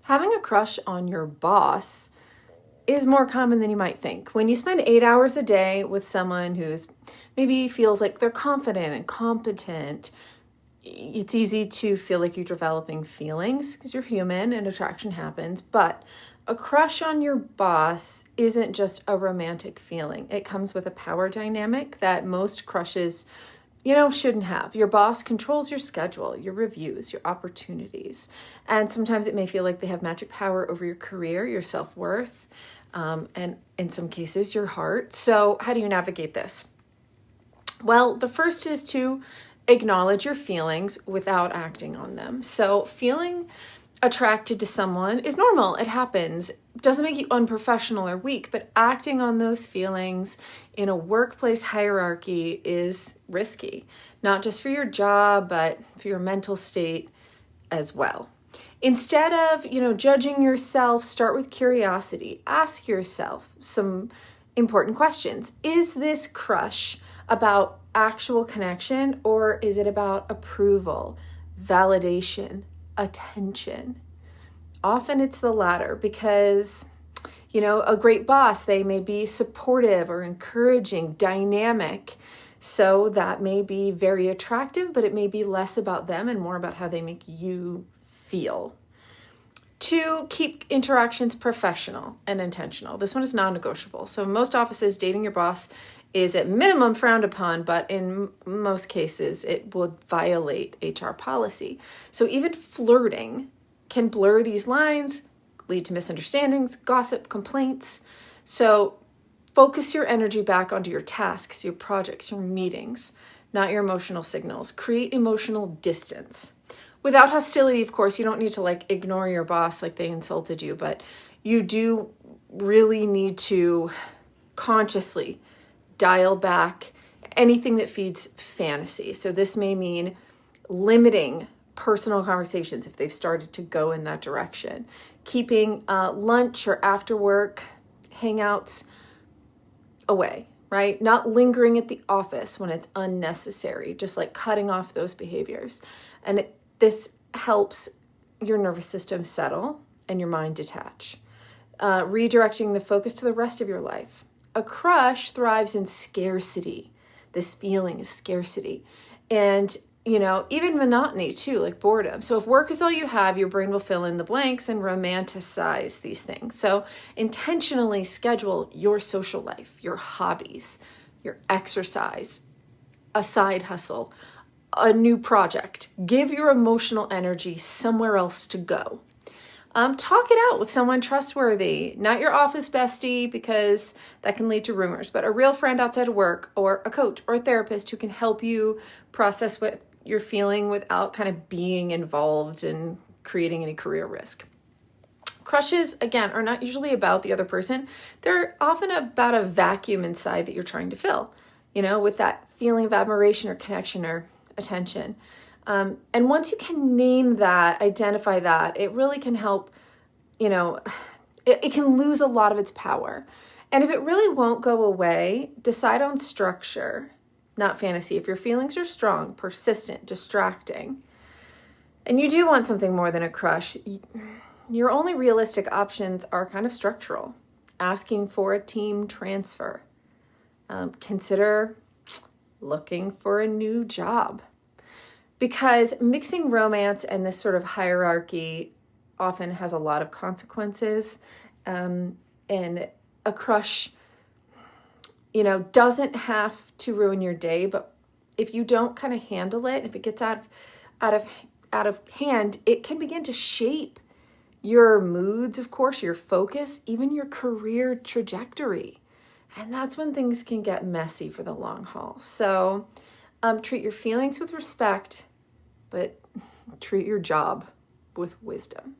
Having a crush on your boss is more common than you might think. When you spend 8 hours a day with someone who's maybe feels like they're confident and competent, it's easy to feel like you're developing feelings because you're human and attraction happens. But a crush on your boss isn't just a romantic feeling. It comes with a power dynamic that most crushes shouldn't have. Your boss controls your schedule, your reviews, your opportunities. And sometimes it may feel like they have magic power over your career, your self-worth, and in some cases, your heart. So how do you navigate this? Well, the first is to acknowledge your feelings without acting on them. So feeling attracted to someone is normal. It happens. It doesn't make you unprofessional or weak, but acting on those feelings in a workplace hierarchy is risky, not just for your job, but for your mental state as well. Instead of, judging yourself, start with curiosity. Ask yourself some important questions. Is this crush about actual connection, or is it about approval, validation, attention? Often it's the latter because, a great boss, they may be supportive or encouraging, dynamic. So that may be very attractive, but it may be less about them and more about how they make you feel. 2, keep interactions professional and intentional. This one is non-negotiable. So in most offices, dating your boss is at minimum frowned upon, but in most cases, it will violate HR policy. So even flirting can blur these lines, lead to misunderstandings, gossip, complaints. So focus your energy back onto your tasks, your projects, your meetings, not your emotional signals. Create emotional distance. Without hostility, of course, you don't need to ignore your boss like they insulted you, but you do really need to consciously dial back anything that feeds fantasy. So this may mean limiting personal conversations if they've started to go in that direction. Keeping lunch or after work hangouts away, right? Not lingering at the office when it's unnecessary, just cutting off those behaviors. And this helps your nervous system settle and your mind detach. Redirecting the focus to the rest of your life. A crush thrives in scarcity. This feeling is scarcity. And, even monotony too, like boredom. So if work is all you have, your brain will fill in the blanks and romanticize these things. So intentionally schedule your social life, your hobbies, your exercise, a side hustle, a new project. Give your emotional energy somewhere else to go. Talk it out with someone trustworthy, not your office bestie, because that can lead to rumors, but a real friend outside of work, or a coach or a therapist who can help you process what you're feeling without kind of being involved in creating any career risk. Crushes, again, are not usually about the other person. They're often about a vacuum inside that you're trying to fill, with that feeling of admiration or connection or attention. And once you can name that, identify that, it really can help, it can lose a lot of its power. And if it really won't go away, decide on structure, not fantasy. If your feelings are strong, persistent, distracting, and you do want something more than a crush, your only realistic options are kind of structural. Asking for a team transfer. Consider looking for a new job. Because mixing romance and this sort of hierarchy often has a lot of consequences. And a crush, doesn't have to ruin your day, but if you don't kind of handle it, if it gets out of hand, it can begin to shape your moods, of course, your focus, even your career trajectory. And that's when things can get messy for the long haul. So treat your feelings with respect, but treat your job with wisdom.